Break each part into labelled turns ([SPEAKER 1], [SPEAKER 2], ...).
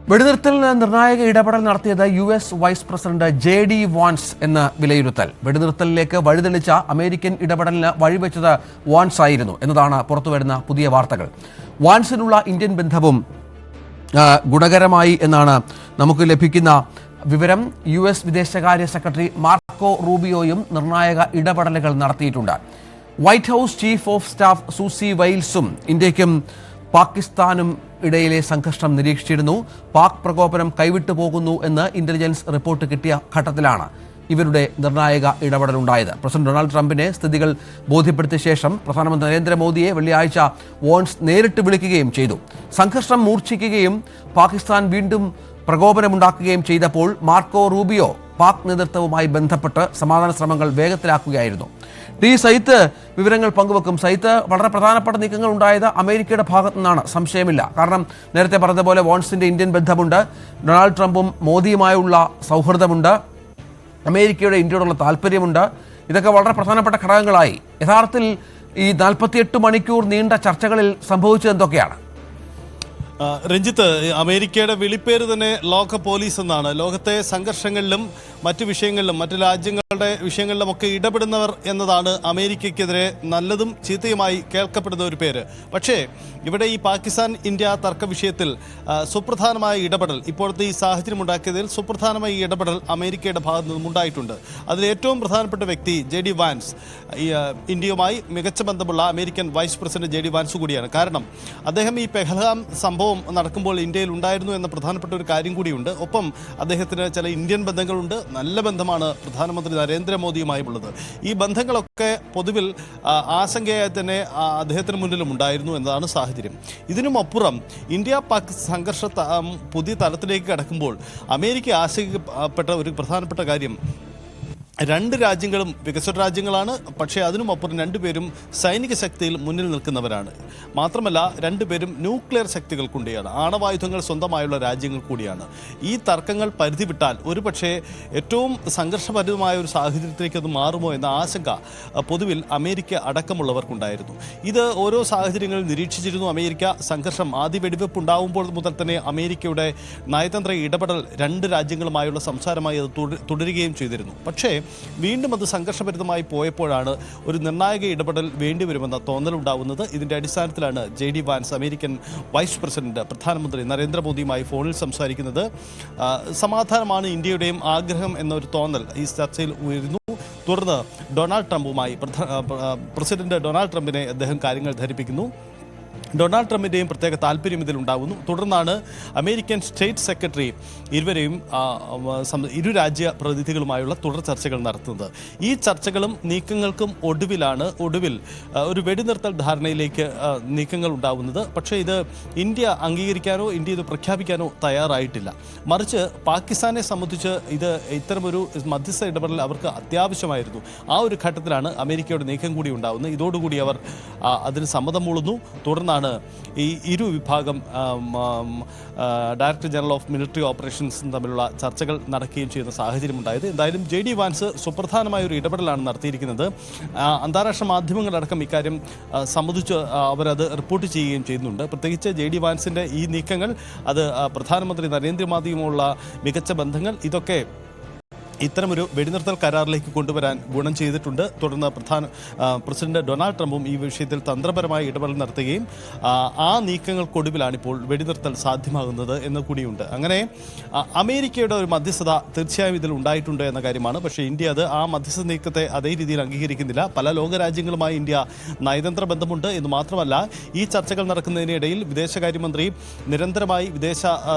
[SPEAKER 1] വെടിനിർത്തലിന് നിർണായക ഇടപെടൽ നടത്തിയത് US vice president JD Vance എന്ന വിലയിരുത്തൽ. വെടിനിർത്തലിലേക്ക് വഴിതെളിച്ച അമേരിക്കൻ ഇടപെടലിന് വഴിവെച്ചത് വാൻസ് ആയിരുന്നു എന്നതാണ് പുറത്തുവരുന്ന പുതിയ വാർത്തകൾ. വാൻസിനുള്ള ഇന്ത്യൻ ബന്ധവും ഗുണകരമായി എന്നാണ് നമുക്ക് ലഭിക്കുന്ന വിവരം. യുഎസ് വിദേശകാര്യ സെക്രട്ടറി മാർക്കോ റൂബിയോയും നിർണായക ഇടപെടലുകൾ നടത്തിയിട്ടുണ്ട്. White House chief of staff Susie വൈൽസും ഇന്ത്യയ്ക്കും പാകിസ്ഥാനും ഇടയിലെ സംഘർഷം നിരീക്ഷിച്ചിരുന്നു. പാക് പ്രകോപനം കൈവിട്ടു പോകുന്നു എന്ന് ഇന്റലിജൻസ് റിപ്പോർട്ട് കിട്ടിയ ഘട്ടത്തിലാണ് ഇവരുടെ നിർണായക ഇടപെടലുണ്ടായത്. പ്രസിഡന്റ് ഡൊണാൾഡ് ട്രംപിനെ സ്ഥിതികൾ ബോധ്യപ്പെടുത്തിയ ശേഷം പ്രധാനമന്ത്രി നരേന്ദ്രമോദിയെ വെള്ളിയാഴ്ച വാൻസ് നേരിട്ട് വിളിക്കുകയും ചെയ്തു. സംഘർഷം മൂർച്ഛിക്കുകയും പാകിസ്ഥാൻ വീണ്ടും പ്രകോപനമുണ്ടാക്കുകയും ചെയ്തപ്പോൾ മാർക്കോ റൂബിയോ പാക് നേതൃത്വവുമായി ബന്ധപ്പെട്ട് സമാധാന ശ്രമങ്ങൾ വേഗത്തിലാക്കുകയായിരുന്നു. സയ്യിദ് വിവരങ്ങൾ പങ്കുവെക്കും. സയ്യിദ്, വളരെ പ്രധാനപ്പെട്ട നീക്കങ്ങൾ ഉണ്ടായത് അമേരിക്കയുടെ ഭാഗത്തു നിന്നാണ്, സംശയമില്ല. കാരണം നേരത്തെ പറഞ്ഞതുപോലെ വാൻസിന്റെ ഇന്ത്യൻ ബന്ധമുണ്ട്, ഡൊണാൾഡ് ട്രംപും മോദിയുമായുള്ള സൗഹൃദമുണ്ട്, അമേരിക്കയുടെ ഇന്ത്യയോടുള്ള താല്പര്യമുണ്ട്. ഇതൊക്കെ വളരെ പ്രധാനപ്പെട്ട ഘടകങ്ങളായി. യഥാർത്ഥത്തിൽ ഈ 48 മണിക്കൂർ നീണ്ട ചർച്ചകളിൽ സംഭവിച്ചത് എന്തൊക്കെയാണ്?
[SPEAKER 2] രഞ്ജിത്ത്, അമേരിക്കയുടെ വിളിപ്പേര് തന്നെ ലോക പോലീസ് എന്നാണ്. ലോകത്തെ സംഘർഷങ്ങളിലും മറ്റു വിഷയങ്ങളിലും മറ്റു രാജ്യങ്ങളുടെ വിഷയങ്ങളിലുമൊക്കെ ഇടപെടുന്നവർ എന്നതാണ് അമേരിക്കയ്ക്കെതിരെ നല്ലതും ചീത്തയുമായി കേൾക്കപ്പെടുന്ന ഒരു പേര്. പക്ഷേ ഇവിടെ ഈ പാകിസ്ഥാൻ ഇന്ത്യ തർക്ക വിഷയത്തിൽ സുപ്രധാനമായ ഇടപെടൽ, ഇപ്പോഴത്തെ ഈ സാഹചര്യം ഉണ്ടാക്കിയതിൽ സുപ്രധാനമായ ഇടപെടൽ അമേരിക്കയുടെ ഭാഗത്തു നിന്നും ഉണ്ടായിട്ടുണ്ട്. അതിൽ ഏറ്റവും പ്രധാനപ്പെട്ട വ്യക്തി JD വാൻസ്, ഇന്ത്യയുമായി മികച്ച ബന്ധമുള്ള American vice president JD Vance കൂടിയാണ്. കാരണം അദ്ദേഹം ഈ പെഹൽഗാം സംഭവം നടക്കുമ്പോൾ ഇന്ത്യയിൽ ഉണ്ടായിരുന്നു എന്ന പ്രധാനപ്പെട്ട ഒരു കാര്യം കൂടിയുണ്ട്. ഒപ്പം അദ്ദേഹത്തിന് ചില ഇന്ത്യൻ ബന്ധങ്ങളുണ്ട്. നല്ല ബന്ധമാണ് പ്രധാനമന്ത്രി നരേന്ദ്രമോദിയുമായി ഉള്ളത്. ഈ ബന്ധങ്ങളൊക്കെ പൊതുവിൽ ആശങ്കയായി തന്നെ അദ്ദേഹത്തിന് മുന്നിലും ഉണ്ടായിരുന്നു എന്നതാണ് സാഹചര്യം. ഇതിനുമപ്പുറം ഇന്ത്യ പാക് സംഘർഷ പുതിയ തലത്തിലേക്ക് കടക്കുമ്പോൾ അമേരിക്ക ആശങ്കപ്പെട്ട ഒരു പ്രധാനപ്പെട്ട കാര്യം, രണ്ട് രാജ്യങ്ങളും വികസിത രാജ്യങ്ങളാണ്. പക്ഷേ അതിനുമപ്പുറം രണ്ടുപേരും സൈനിക ശക്തിയിൽ മുന്നിൽ നിൽക്കുന്നവരാണ്. മാത്രമല്ല രണ്ടുപേരും ന്യൂക്ലിയർ ശക്തികൾ കൂടിയാണ്, ആണവായുധങ്ങൾ സ്വന്തമായുള്ള രാജ്യങ്ങൾ കൂടിയാണ്. ഈ തർക്കങ്ങൾ പരിധി വിട്ടാൽ ഒരുപക്ഷെ ഏറ്റവും സംഘർഷപരമായ ഒരു സാഹചര്യത്തിലേക്ക് അത് മാറുമോ എന്ന ആശങ്ക പൊതുവിൽ അമേരിക്ക അടക്കമുള്ളവർക്കുണ്ടായിരുന്നു. ഇത് ഓരോ സാഹചര്യങ്ങളിൽ നിരീക്ഷിച്ചിരുന്നു അമേരിക്ക. സംഘർഷം ആദ്യ വെടിവെപ്പ് ഉണ്ടാകുമ്പോൾ മുതൽ തന്നെ അമേരിക്കയുടെ നയതന്ത്ര ഇടപെടൽ രണ്ട് രാജ്യങ്ങളുമായുള്ള സംസാരമായി അത് തുടരുകയും ചെയ്തിരുന്നു. പക്ഷേ വീണ്ടും അത് സംഘർഷഭരിതമായി പോയപ്പോഴാണ് ഒരു നിർണായക ഇടപെടൽ വേണ്ടിവരുമെന്ന തോന്നലുണ്ടാവുന്നത്. ഇതിന്റെ അടിസ്ഥാനത്തിലാണ് JD Vance, American vice president, പ്രധാനമന്ത്രി നരേന്ദ്രമോദിയുമായി ഫോണിൽ സംസാരിക്കുന്നത്. സമാധാനമാണ് ഇന്ത്യയുടെയും ആഗ്രഹം എന്നൊരു തോന്നൽ ഈ ചർച്ചയിൽ ഉയരുന്നു. തുടർന്ന് ഡൊണാൾഡ് ട്രംപുമായി പ്രസിഡന്റ് ഡൊണാൾഡ് ട്രംപിനെ അദ്ദേഹം കാര്യങ്ങൾ ധരിപ്പിക്കുന്നു. ഡൊണാൾഡ് ട്രംപിൻ്റെയും പ്രത്യേക താല്പര്യം ഇതിലുണ്ടാകുന്നു. തുടർന്നാണ് അമേരിക്കൻ സ്റ്റേറ്റ് സെക്രട്ടറി ഇരുവരെയും ഇരു രാജ്യ പ്രതിനിധികളുമായുള്ള തുടർ ചർച്ചകൾ നടത്തുന്നത്. ഈ ചർച്ചകളും നീക്കങ്ങൾക്കും ഒടുവിൽ ഒരു വെടിനിർത്തൽ ധാരണയിലേക്ക് നീക്കങ്ങൾ ഉണ്ടാകുന്നത്. പക്ഷേ ഇത് ഇന്ത്യ അംഗീകരിക്കാനോ ഇന്ത്യ ഇത് പ്രഖ്യാപിക്കാനോ തയ്യാറായിട്ടില്ല. മറിച്ച് പാകിസ്ഥാനെ സംബന്ധിച്ച് ഇത്തരമൊരു മധ്യസ്ഥ ഇടപെടൽ അവർക്ക് അത്യാവശ്യമായിരുന്നു. ആ ഒരു ഘട്ടത്തിലാണ് അമേരിക്കയുടെ നീക്കം കൂടി ഉണ്ടാകുന്നത്. ഇതോടുകൂടി അവർ അതിന് സമ്മതം മൂളുന്നു. തുടർന്നാണ് ഈ ഇരു വിഭാഗം ഡയറക്ടർ ജനറൽ ഓഫ് മിലിറ്ററി ഓപ്പറേഷൻസും തമ്മിലുള്ള ചർച്ചകൾ നടക്കുകയും ചെയ്യുന്ന സാഹചര്യം ഉണ്ടായത്. എന്തായാലും JD വാൻസ് സുപ്രധാനമായ ഒരു ഇടപെടലാണ് നടത്തിയിരിക്കുന്നത്. അന്താരാഷ്ട്ര മാധ്യമങ്ങളടക്കം ഇക്കാര്യം സംബന്ധിച്ച് അവരത് റിപ്പോർട്ട് ചെയ്യുകയും ചെയ്യുന്നുണ്ട്. പ്രത്യേകിച്ച് JD വാൻസിൻ്റെ ഈ നീക്കങ്ങൾ, അത് പ്രധാനമന്ത്രി നരേന്ദ്രമോദിയുമുള്ള മികച്ച ബന്ധങ്ങൾ, ഇതൊക്കെ ഇത്തരമൊരു വെടിനിർത്തൽ കരാറിലേക്ക് കൊണ്ടുവരാൻ ഗുണം ചെയ്തിട്ടുണ്ട്. തുടർന്ന് പ്രസിഡന്റ് ഡൊണാൾഡ് ട്രംപും ഈ വിഷയത്തിൽ തന്ത്രപരമായ ഇടപെടൽ നടത്തുകയും ആ നീക്കങ്ങൾക്കൊടുവിലാണിപ്പോൾ വെടിനിർത്തൽ സാധ്യമാകുന്നത് എന്ന് കൂടിയുണ്ട്. അങ്ങനെ അമേരിക്കയുടെ ഒരു മധ്യസ്ഥത തീർച്ചയായും ഇതിൽ ഉണ്ടായിട്ടുണ്ട് എന്ന കാര്യമാണ്. പക്ഷേ ഇന്ത്യ ആ മധ്യസ്ഥ നീക്കത്തെ അതേ രീതിയിൽ അംഗീകരിക്കുന്നില്ല. പല ലോകരാജ്യങ്ങളുമായി ഇന്ത്യ നയതന്ത്ര ബന്ധമുണ്ട് എന്ന് മാത്രമല്ല, ഈ ചർച്ചകൾ നടക്കുന്നതിനിടയിൽ വിദേശകാര്യമന്ത്രി നിരന്തരമായി വിദേശ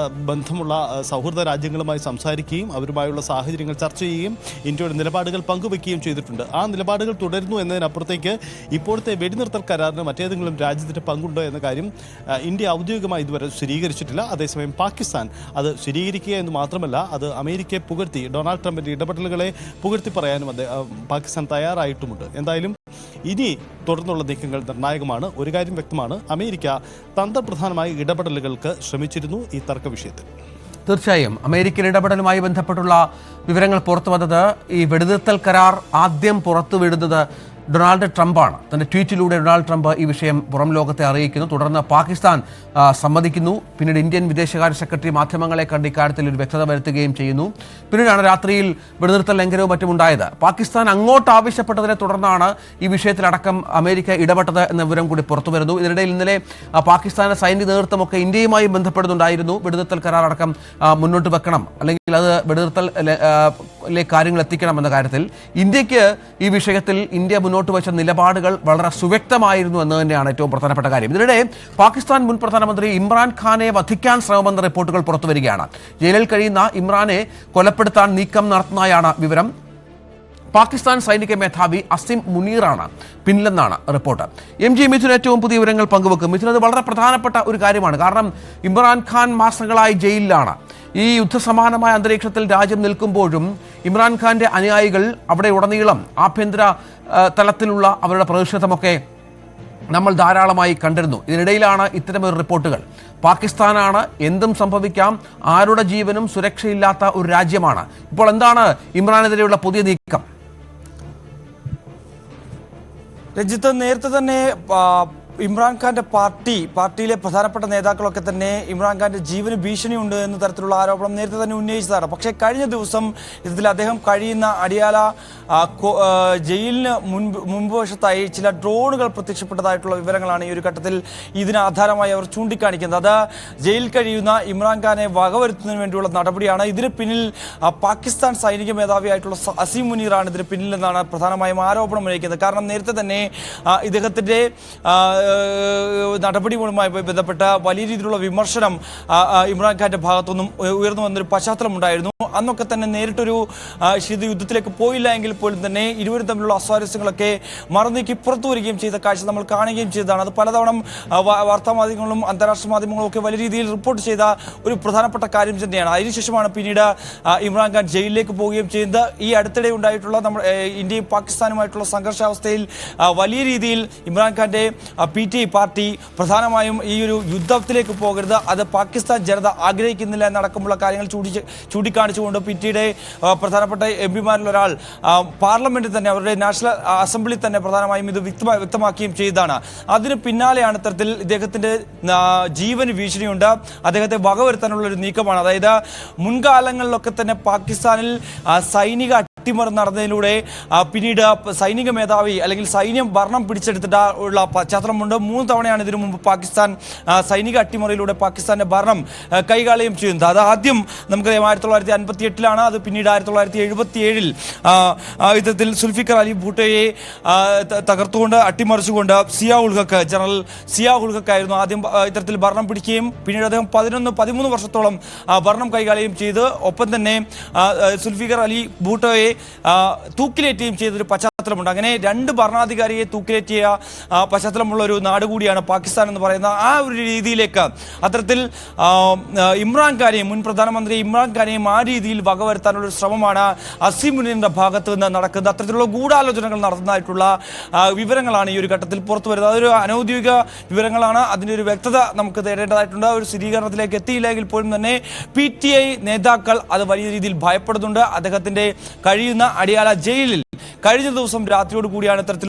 [SPEAKER 2] ബന്ധമുള്ള സൗഹൃദ രാജ്യങ്ങളുമായി സംസാരിക്കുകയും അവരുമായുള്ള സാഹചര്യങ്ങൾ ചർച്ച ചെയ്യുകയും ഇന്ത്യയുടെ നിലപാടുകൾ പങ്കുവയ്ക്കുകയും ചെയ്തിട്ടുണ്ട്. ആ നിലപാടുകൾ തുടരുന്നു എന്നതിനപ്പുറത്തേക്ക് ഇപ്പോഴത്തെ വെടിനിർത്തൽ കരാറിന് മറ്റേതെങ്കിലും രാജ്യത്തിന്റെ പങ്കുണ്ടോ എന്ന കാര്യം ഇന്ത്യ ഔദ്യോഗികമായി ഇതുവരെ സ്ഥിരീകരിച്ചിട്ടില്ല. അതേസമയം പാകിസ്ഥാൻ അത് സ്ഥിരീകരിക്കുക എന്ന് മാത്രമല്ല, അത് അമേരിക്കയെ പുകഴ്ത്തി, ഡൊണാൾഡ് ട്രംപിന്റെ ഇടപെടലുകളെ പുകഴ്ത്തി പറയാനും പാകിസ്ഥാൻ തയ്യാറായിട്ടുമുണ്ട്. എന്തായാലും ഇനി തുടർന്നുള്ള നീക്കങ്ങൾ നിർണായകമാണ്. ഒരു കാര്യം വ്യക്തമാണ്, അമേരിക്ക തന്ത്രപ്രധാനമായ ഇടപെടലുകൾക്ക് ശ്രമിച്ചിരുന്നു ഈ തർക്ക വിഷയത്തിൽ.
[SPEAKER 1] തീർച്ചയായും അമേരിക്കൻ ഇടപെടലുമായി ബന്ധപ്പെട്ടുള്ള വിവരങ്ങൾ പുറത്തു വന്നത്, ഈ വെടിനിർത്തൽ കരാർ ആദ്യം പുറത്തുവിടുന്നത് ഡൊണാൾഡ് ട്രംപാണ്. തന്റെ ട്വീറ്റിലൂടെ ഡൊണാൾഡ് ട്രംപ് ഈ വിഷയം പുറം ലോകത്തെ അറിയിക്കുന്നു. തുടർന്ന് പാകിസ്ഥാൻ സമ്മതിക്കുന്നു. പിന്നീട് ഇന്ത്യൻ വിദേശകാര്യ സെക്രട്ടറി മാധ്യമങ്ങളെ കണ്ട് ഇക്കാര്യത്തിൽ ഒരു വ്യക്തത വരുത്തുകയും ചെയ്യുന്നു. പിന്നീടാണ് രാത്രിയിൽ വെടിനിർത്തൽ ലംഘനവും മറ്റും ഉണ്ടായത്. പാകിസ്ഥാൻ അങ്ങോട്ട് ആവശ്യപ്പെട്ടതിനെ തുടർന്നാണ് ഈ വിഷയത്തിലടക്കം അമേരിക്ക ഇടപെട്ടത് എന്ന വിവരം കൂടി പുറത്തുവരുന്നു. ഇതിനിടയിൽ ഇന്നലെ പാകിസ്ഥാന്റെ സൈനിക നേതൃത്വമൊക്കെ ഇന്ത്യയുമായി ബന്ധപ്പെടുന്നുണ്ടായിരുന്നു. വെടിനിർത്തൽ കരാർ അടക്കം മുന്നോട്ട് വെക്കണം, അല്ലെങ്കിൽ അത് വെടിനിർത്തലിലെ കാര്യങ്ങൾ എത്തിക്കണം എന്ന കാര്യത്തിൽ ഇന്ത്യക്ക് ഈ വിഷയത്തിൽ ഇന്ത്യ മുന്നോട്ട് വെച്ച നിലപാടുകൾ വളരെ സുവ്യക്തമായിരുന്നു എന്ന് തന്നെയാണ് ഏറ്റവും പ്രധാനപ്പെട്ട കാര്യം. ഇതിനിടെ പാകിസ്ഥാൻ മുൻ പ്രധാനമന്ത്രി ഇമ്രാൻഖാനെ വധിക്കാൻ ശ്രമമെന്ന റിപ്പോർട്ടുകൾ പുറത്തുവരികയാണ്. ജയിലിൽ കഴിയുന്ന ഇമ്രാനെ കൊലപ്പെടുത്താൻ നീക്കം നടത്തുന്നതായാണ് വിവരം. പാകിസ്ഥാൻ സൈനിക മേധാവി അസിം മുനീറാണ് പിന്നിലെന്നാണ് റിപ്പോർട്ട്. MG മിഥുൻ ഏറ്റവും പുതിയ വിവരങ്ങൾ പങ്കുവെക്കും. മിഥുൻ, അത് വളരെ പ്രധാനപ്പെട്ട ഒരു കാര്യമാണ്. കാരണം ഇമ്രാൻഖാൻ മാസങ്ങളായി ജയിലിലാണ്. ഈ യുദ്ധസമാനമായ അന്തരീക്ഷത്തിൽ രാജ്യം നിൽക്കുമ്പോഴും ഇമ്രാൻഖാന്റെ അനുയായികൾ അവിടെ ഉടനീളം ആഭ്യന്തര തലത്തിലുള്ള അവരുടെ പ്രതിഷേധമൊക്കെ നമ്മൾ ധാരാളമായി കണ്ടിരുന്നു. ഇതിനിടയിലാണ് ഇത്തരമൊരു റിപ്പോർട്ടുകൾ. പാകിസ്ഥാനാണ്, എന്തും സംഭവിക്കാം, ആരുടെ ജീവനും സുരക്ഷയില്ലാത്ത ഒരു രാജ്യമാണ്. ഇപ്പോൾ എന്താണ് ഇമ്രാനെതിരെയുള്ള പുതിയ നീക്കം?
[SPEAKER 3] രഞ്ജിത്ത്, നേരത്തെ തന്നെ ഇമ്രാൻഖാന്റെ പാർട്ടിയിലെ പ്രധാനപ്പെട്ട നേതാക്കളൊക്കെ തന്നെ ഇമ്രാൻഖാന്റെ ജീവന് ഭീഷണിയുണ്ട് എന്ന തരത്തിലുള്ള ആരോപണം നേരത്തെ തന്നെ ഉന്നയിച്ചതാണ്. പക്ഷേ കഴിഞ്ഞ ദിവസം ഇതിൽ അദ്ദേഹം കഴിയുന്ന അടിയാല ജയിലിന് മുൻപ് വശത്തായി ചില ഡ്രോണുകൾ പ്രത്യക്ഷപ്പെട്ടതായിട്ടുള്ള വിവരങ്ങളാണ് ഈ ഒരു ഘട്ടത്തിൽ ഇതിന് ആധാരമായി അവർ ചൂണ്ടിക്കാണിക്കുന്നത്. അത് ജയിലിൽ കഴിയുന്ന ഇമ്രാൻഖാനെ വകവരുത്തുന്നതിന് വേണ്ടിയുള്ള നടപടിയാണ്. ഇതിന് പിന്നിൽ പാകിസ്ഥാൻ സൈനിക മേധാവിയായിട്ടുള്ള അസീം മുനീറാണ് ഇതിന് പിന്നിലെന്നാണ് പ്രധാനമായും ആരോപണം ഉന്നയിക്കുന്നത്. കാരണം നേരത്തെ തന്നെ ഇദ്ദേഹത്തിന്റെ നടപടികളുമായി ബന്ധപ്പെട്ട വലിയ രീതിയിലുള്ള വിമർശനം ഇമ്രാൻഖാന്റെ ഭാഗത്തുനിന്നും ഉയർന്നു വന്നൊരു പശ്ചാത്തലം ഉണ്ടായിരുന്നു. അന്നൊക്കെ തന്നെ നേരിട്ടൊരു ശീതയുദ്ധത്തിലേക്ക് പോയില്ല എങ്കിൽ പോലും തന്നെ ഇരുവരും തമ്മിലുള്ള അസ്വാരസ്യങ്ങളൊക്കെ മറന്നേക്ക് പുറത്തു വരികയും ചെയ്ത കാഴ്ച നമ്മൾ കാണുകയും ചെയ്തതാണ്. അത് പലതവണ വാർത്താമാധ്യമങ്ങളും അന്താരാഷ്ട്ര മാധ്യമങ്ങളും ഒക്കെ വലിയ രീതിയിൽ റിപ്പോർട്ട് ചെയ്ത ഒരു പ്രധാനപ്പെട്ട കാര്യം തന്നെയാണ്. അതിനുശേഷമാണ് പിന്നീട് ഇമ്രാൻഖാൻ ജയിലിലേക്ക് പോവുകയും ചെയ്യുന്നത്. ഈ അടുത്തിടെ ഉണ്ടായിട്ടുള്ള ഇന്ത്യയും പാകിസ്ഥാനുമായിട്ടുള്ള സംഘർഷാവസ്ഥയിൽ വലിയ രീതിയിൽ ഇമ്രാൻഖാന്റെ PTI പാർട്ടി പ്രധാനമായും ഈ ഒരു യുദ്ധത്തിലേക്ക് പോകരുത്, അത് പാകിസ്ഥാൻ ജനത ആഗ്രഹിക്കുന്നില്ല എന്നടക്കമുള്ള കാര്യങ്ങൾ ചൂണ്ടിക്കാണിച്ചുകൊണ്ട് PTIയുടെ പ്രധാനപ്പെട്ട MPമാരിൽ ഒരാൾ പാർലമെന്റിൽ തന്നെ, അവരുടെ നാഷണൽ അസംബ്ലിയിൽ തന്നെ പ്രധാനമായും ഇത് വ്യക്തമാക്കുകയും ചെയ്തതാണ്. അതിന് പിന്നാലെയാണ് ഇത്തരത്തിൽ ഇദ്ദേഹത്തിന്റെ ജീവന് ഭീഷണിയുണ്ട്, അദ്ദേഹത്തെ വകവരുത്താനുള്ള ഒരു നീക്കമാണ്. അതായത് മുൻകാലങ്ങളിലൊക്കെ തന്നെ പാകിസ്ഥാനിൽ സൈനിക അട്ടിമറി നടന്നതിലൂടെ പിന്നീട് സൈനിക മേധാവി അല്ലെങ്കിൽ സൈന്യം ഭരണം പിടിച്ചെടുത്തിട്ടുള്ള പശ്ചാത്തലമുണ്ട്. 3 തവണയാണ് ഇതിനു മുമ്പ് പാകിസ്ഥാൻ സൈനിക അട്ടിമറിയിലൂടെ പാകിസ്ഥാന്റെ ഭരണം കൈകാര്യം ചെയ്യുന്നത്. അത് ആദ്യം നമുക്കറിയാം 1958-ലാണ്. അത് പിന്നീട് 1977-ൽ യുദ്ധത്തിൽ സുൽഫിക്കർ അലി ഭൂട്ടോയെ തകർത്തുകൊണ്ട് അട്ടിമറിച്ചുകൊണ്ട് ജനറൽ സിയാ ഉൾ ഹക്ക് ആയിരുന്നു ആദ്യം ഇത്തരത്തിൽ ഭരണം പിടിക്കുകയും പിന്നീട് അദ്ദേഹം 13 വർഷത്തോളം ഭരണം കൈകാര്യം ചെയ്ത് ഒപ്പം തന്നെ സുൽഫിക്കർ അലി ഭൂട്ടോയെ തൂക്കിലേറ്റുകയും ചെയ്തൊരു പശ്ചാത്തലമുണ്ട്. അങ്ങനെ 2 ഭരണാധികാരിയെ തൂക്കിലേറ്റിയ പശ്ചാത്തലമുള്ള ഒരു നാട് കൂടിയാണ് പാകിസ്ഥാൻ എന്ന് പറയുന്ന ആ ഒരു രീതിയിലേക്ക് അത്തരത്തിൽ ഇമ്രാൻഖാനെയും മുൻ പ്രധാനമന്ത്രി ഇമ്രാൻഖാനെയും ആ രീതിയിൽ വകവരുത്താനുള്ള ഒരു ശ്രമമാണ് അസീം മുനീറിന്റെ ഭാഗത്ത് നിന്ന് നടക്കുന്നത്. അത്തരത്തിലുള്ള ഗൂഢാലോചനകൾ നടത്തുന്നതായിട്ടുള്ള വിവരങ്ങളാണ് ഈ ഒരു ഘട്ടത്തിൽ പുറത്തു വരുന്നത്. അതൊരു അനൌദ്യോഗിക വിവരങ്ങളാണ്. അതിൻ്റെ ഒരു വ്യക്തത നമുക്ക് തേടേണ്ടതായിട്ടുണ്ട്. ഒരു സ്ഥിരീകരണത്തിലേക്ക് എത്തിയില്ലെങ്കിൽ പോലും തന്നെ PTI നേതാക്കൾ അത് വലിയ രീതിയിൽ ഭയപ്പെടുന്നുണ്ട്. അദ്ദേഹത്തിന്റെ കഴിയുന്ന അടിയാല ജയിലിൽ കഴിഞ്ഞ ദിവസം രാത്രിയോട് കൂടിയാണ് ഇത്തരത്തിൽ